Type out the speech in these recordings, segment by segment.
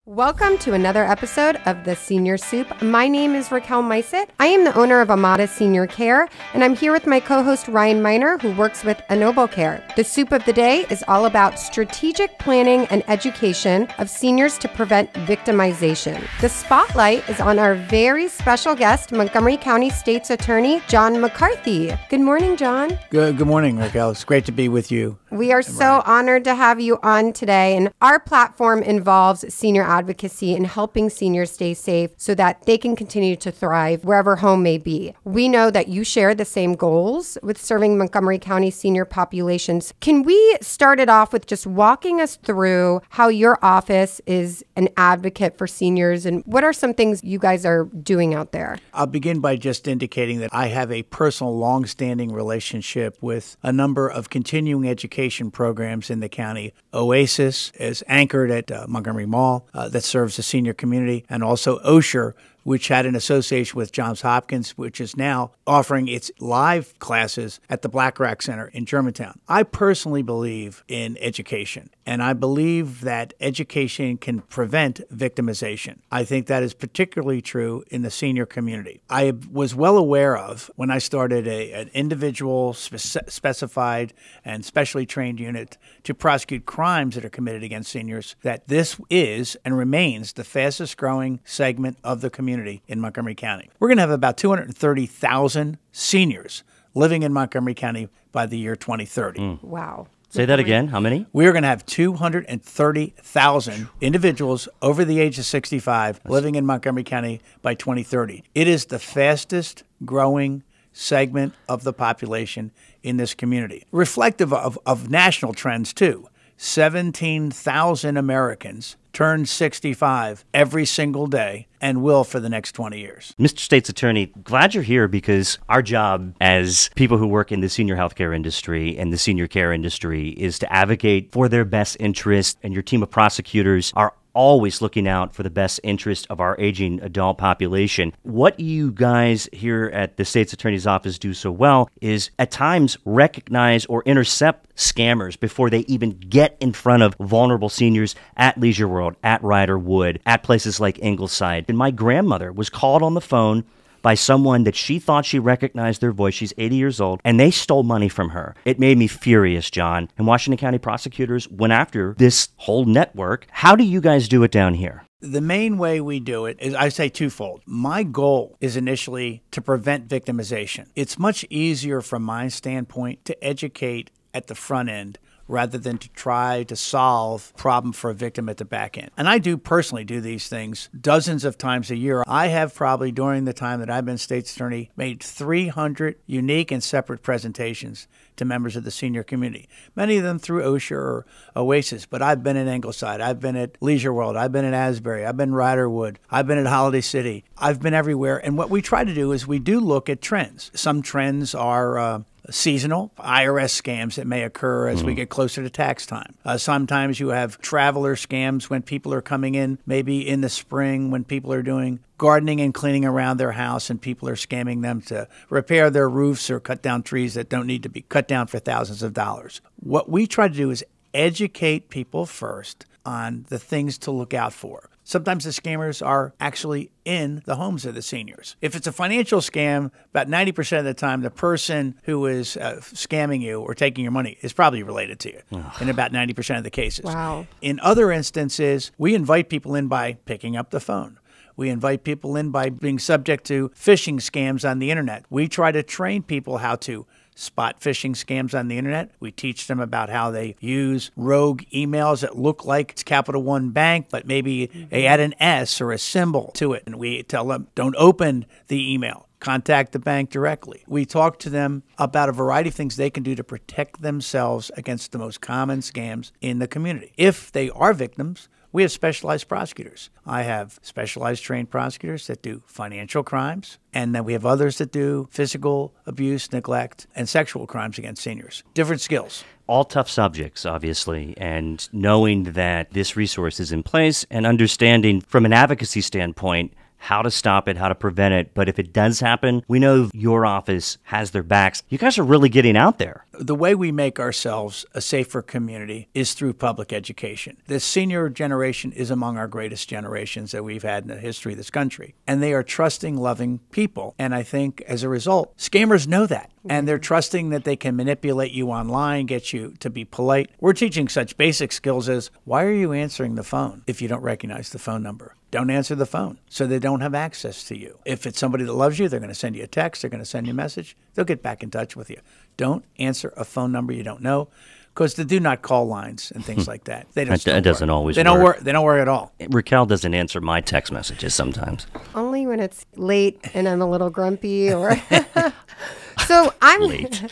Welcome to another episode of The Senior Soup. My name is Raquel Micit. I am the owner of Amada Senior Care, and I'm here with my co-host Ryan Miner, who works with Enobo Care. The soup of the day is all about strategic planning and education of seniors to prevent victimization. The spotlight is on our very special guest, Montgomery County State's Attorney, John McCarthy. Good morning, John. Good morning, Raquel. It's great to be with you. We are so honored to have you on today, and our platform involves senior advocacy and helping seniors stay safe so that they can continue to thrive wherever home may be. We know that you share the same goals with serving Montgomery County senior populations. Can we start it off with just walking us through how your office is an advocate for seniors and what are some things you guys are doing out there? I'll begin by just indicating that I have a personal long-standing relationship with a number of continuing education programs in the county. Oasis is anchored at Montgomery Mall that serves the senior community, and also Osher, which had an association with Johns Hopkins, which is now offering its live classes at the Black Rock Center in Germantown. I personally believe in education, and I believe that education can prevent victimization. I think that is particularly true in the senior community. I was well aware of, when I started an individual specified and specially trained unit to prosecute crimes that are committed against seniors, that this is and remains the fastest growing segment of the community in Montgomery County. We're going to have about 230,000 seniors living in Montgomery County by the year 2030. Wow. Say that again. How many? We are going to have 230,000 individuals over the age of 65 living in Montgomery County by 2030. It is the fastest growing segment of the population in this community. Reflective of national trends, too. 17,000 Americans turn 65 every single day and will for the next 20 years. Mr. State's Attorney, glad you're here because our job as people who work in the senior healthcare industry and the senior care industry is to advocate for their best interest, and your team of prosecutors are always looking out for the best interest of our aging adult population. What you guys here at the State's Attorney's Office do so well is at times recognize or intercept scammers before they even get in front of vulnerable seniors at Leisure World, at Ryder Wood, at places like Ingleside. And my grandmother was called on the phone by someone that she thought she recognized their voice. She's 80 years old, and they stole money from her. It made me furious, John. And Washington County prosecutors went after this whole network. How do you guys do it down here? The main way we do it is, I say, twofold. My goal is initially to prevent victimization. It's much easier from my standpoint to educate at the front end rather than to try to solve a problem for a victim at the back end. And I do personally do these things dozens of times a year. I have probably, during the time that I've been state's attorney, made 300 unique and separate presentations to members of the senior community, many of them through Osher or Oasis. But I've been in Ingleside, I've been at Leisure World, I've been in Asbury, I've been in Ryder Wood, I've been at Holiday City. I've been everywhere. And what we try to do is we do look at trends. Some trends are seasonal IRS scams that may occur as we get closer to tax time. Sometimes you have traveler scams when people are coming in, maybe in the spring when people are doing gardening and cleaning around their house and people are scamming them to repair their roofs or cut down trees that don't need to be cut down for thousands of dollars. What we try to do is educate people first on the things to look out for. Sometimes the scammers are actually in the homes of the seniors. If it's a financial scam, about 90% of the time, the person who is scamming you or taking your money is probably related to you in about 90% of the cases. Wow. In other instances, we invite people in by picking up the phone. We invite people in by being subject to phishing scams on the internet. We try to train people how to spot phishing scams on the internet. We teach them about how they use rogue emails that look like it's Capital One Bank, but maybe they add an S or a symbol to it. And we tell them, don't open the email. Contact the bank directly. We talk to them about a variety of things they can do to protect themselves against the most common scams in the community. If they are victims, we have specialized prosecutors. I have specialized trained prosecutors that do financial crimes, and then we have others that do physical abuse, neglect, and sexual crimes against seniors. Different skills. All tough subjects, obviously, and knowing that this resource is in place and understanding from an advocacy standpoint how to stop it, how to prevent it. But if it does happen, we know your office has their backs. You guys are really getting out there. The way we make ourselves a safer community is through public education. The senior generation is among our greatest generations that we've had in the history of this country. And they are trusting, loving people. And I think as a result, scammers know that. And they're trusting that they can manipulate you online, get you to be polite. We're teaching such basic skills as, why are you answering the phone if you don't recognize the phone number? Don't answer the phone so they don't have access to you. If it's somebody that loves you, they're going to send you a text, they're going to send you a message, they'll get back in touch with you. Don't answer a phone number you don't know, because the do not call lines and things like that, they just It doesn't always work. They don't work at all. Raquel doesn't answer my text messages sometimes. Only when it's late and I'm a little grumpy or... So I'm Late.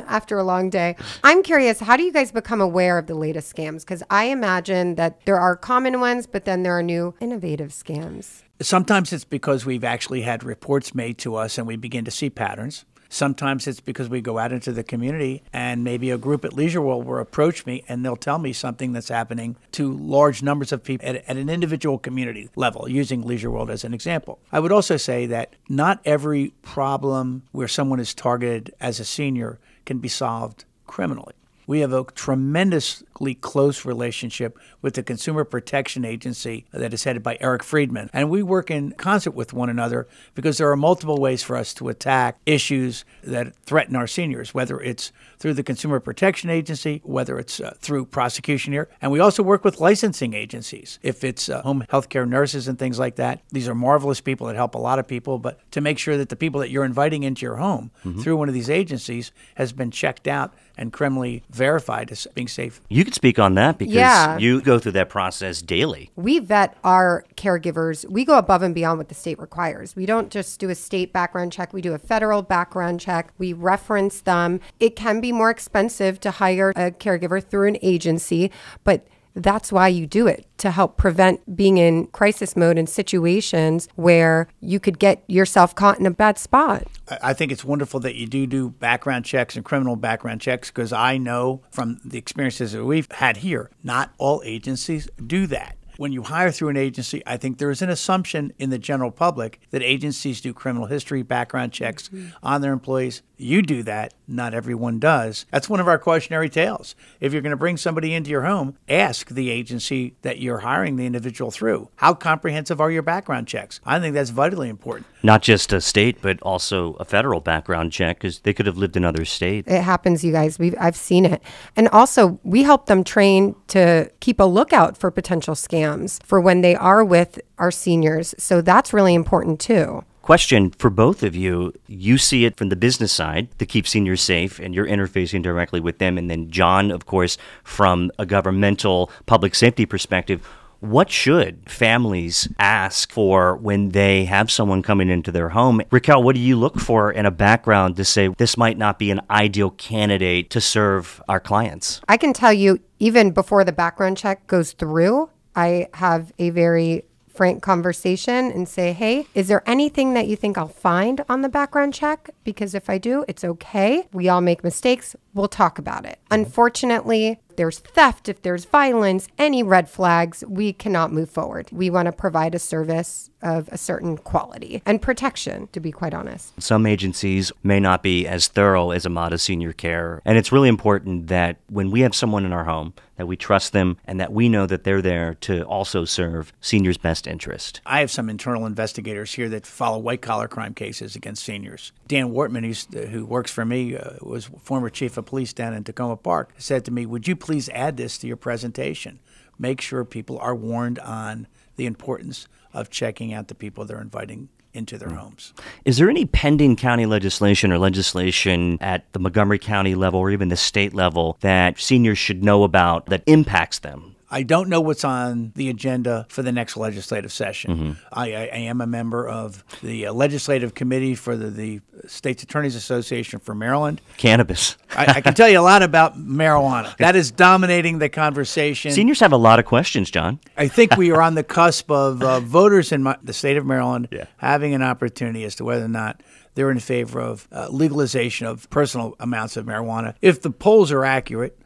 After a long day, I'm curious, how do you guys become aware of the latest scams? Because I imagine that there are common ones, but then there are new innovative scams. Sometimes it's because we've actually had reports made to us and we begin to see patterns. Sometimes it's because we go out into the community and maybe a group at Leisure World will approach me and they'll tell me something that's happening to large numbers of people at an individual community level, using Leisure World as an example. I would also say that not every problem where someone is targeted as a senior can be solved criminally. We have a tremendously close relationship with the Consumer Protection Agency that is headed by Eric Friedman. And we work in concert with one another because there are multiple ways for us to attack issues that threaten our seniors, whether it's through the Consumer Protection Agency, whether it's through prosecution here. And we also work with licensing agencies. If it's home healthcare nurses and things like that, these are marvelous people that help a lot of people. But to make sure that the people that you're inviting into your home through one of these agencies has been checked out and criminally verified as being safe. You could speak on that because you go through that process daily. We vet our caregivers. We go above and beyond what the state requires. We don't just do a state background check. We do a federal background check. We reference them. It can be more expensive to hire a caregiver through an agency, but that's why you do it, to help prevent being in crisis mode in situations where you could get yourself caught in a bad spot. I think it's wonderful that you do background checks and criminal background checks, because I know from the experiences that we've had here, not all agencies do that. When you hire through an agency, I think there is an assumption in the general public that agencies do criminal history background checks on their employees. You do that. Not everyone does. That's one of our cautionary tales. If you're going to bring somebody into your home, ask the agency that you're hiring the individual through, how comprehensive are your background checks? I think that's vitally important. Not just a state, but also a federal background check, because they could have lived in other states. It happens, you guys. I've seen it. And also, we help them train to keep a lookout for potential scams for when they are with our seniors. So that's really important too. Question for both of you. You see it from the business side to keep seniors safe, and you're interfacing directly with them. And then John, of course, from a governmental public safety perspective. What should families ask for when they have someone coming into their home? Raquel, what do you look for in a background to say this might not be an ideal candidate to serve our clients? I can tell you, even before the background check goes through, I have a very frank conversation and say, hey, is there anything that you think I'll find on the background check? Because if I do, it's okay. We all make mistakes. We'll talk about it. Unfortunately, if there's theft, if there's violence, any red flags, we cannot move forward. We want to provide a service of a certain quality and protection, to be quite honest. Some agencies may not be as thorough as Amada Senior Care. And it's really important that when we have someone in our home, that we trust them and that we know that they're there to also serve seniors' best interest. I have some internal investigators here that follow white-collar crime cases against seniors. Dan Wortman, who works for me, was former chief of police down in Tacoma Park, said to me, would you please add this to your presentation? Make sure people are warned on the importance of checking out the people they're inviting into their homes. Is there any pending county legislation or legislation at the Montgomery County level or even the state level that seniors should know about that impacts them? I don't know what's on the agenda for the next legislative session. I am a member of the legislative committee for the State's Attorneys Association for Maryland. Cannabis. I can tell you a lot about marijuana. That is dominating the conversation. Seniors have a lot of questions, John. I think we are on the cusp of voters in the state of Maryland having an opportunity as to whether or not they're in favor of legalization of personal amounts of marijuana. If the polls are accurate,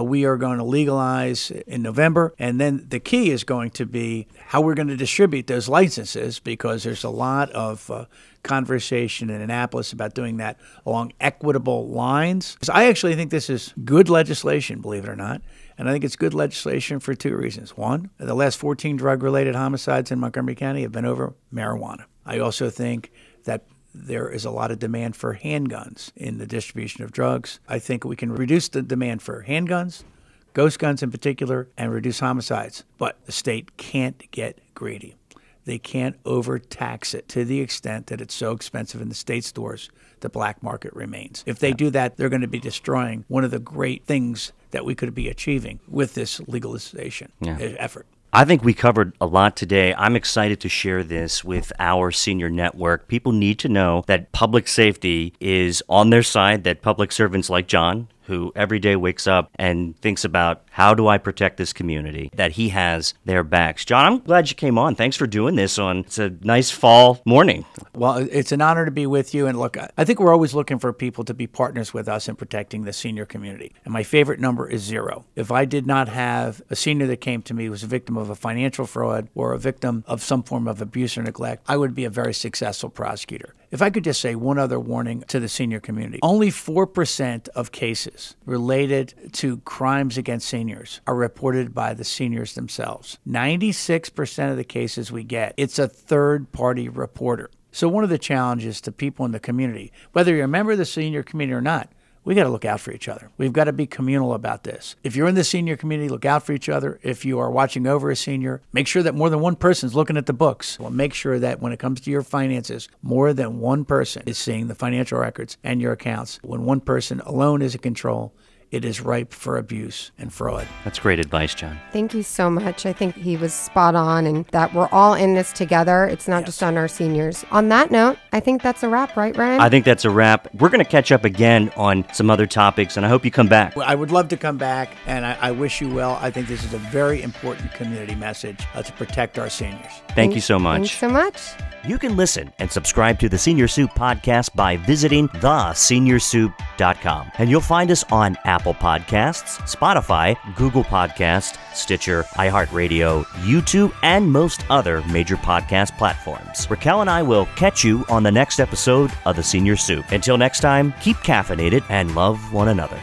We are going to legalize in November. And then the key is going to be how we're going to distribute those licenses, because there's a lot of conversation in Annapolis about doing that along equitable lines. So I actually think this is good legislation, believe it or not. And I think it's good legislation for two reasons. One, the last 14 drug-related homicides in Montgomery County have been over marijuana. I also think that there is a lot of demand for handguns in the distribution of drugs. I think we can reduce the demand for handguns, ghost guns in particular, and reduce homicides. But the state can't get greedy. They can't overtax it to the extent that it's so expensive in the state stores, the black market remains. If they do that, they're going to be destroying one of the great things that we could be achieving with this legalization effort. I think we covered a lot today. I'm excited to share this with our senior network. People need to know that public safety is on their side, that public servants like John, who every day wakes up and thinks about how do I protect this community, that he has their backs. John, I'm glad you came on. Thanks for doing this it's a nice fall morning. Well, it's an honor to be with you. And look, I think we're always looking for people to be partners with us in protecting the senior community. And my favorite number is 0. If I did not have a senior that came to me who was a victim of a financial fraud or a victim of some form of abuse or neglect, I would be a very successful prosecutor. If I could just say one other warning to the senior community, only 4% of cases related to crimes against seniors are reported by the seniors themselves. 96% of the cases we get, it's a third-party reporter. So one of the challenges to people in the community, whether you're a member of the senior community or not, we got to look out for each other. We've got to be communal about this. If you're in the senior community, look out for each other. If you are watching over a senior, make sure that more than one person is looking at the books. Well, make sure that when it comes to your finances, more than one person is seeing the financial records and your accounts. When one person alone is in control, it is ripe for abuse and fraud. That's great advice, John. Thank you so much. I think he was spot on, and that we're all in this together. It's not just on our seniors. On that note, I think that's a wrap, right, Ryan? I think that's a wrap. We're going to catch up again on some other topics, and I hope you come back. I would love to come back, and I wish you well. I think this is a very important community message to protect our seniors. Thank you so much. Thanks so much. You can listen and subscribe to the Senior Soup podcast by visiting theseniorsoup.com. And you'll find us on Apple Podcasts, Spotify, Google Podcasts, Stitcher, iHeartRadio, YouTube, and most other major podcast platforms. Raquel and I will catch you on the next episode of the Senior Soup. Until next time, keep caffeinated and love one another.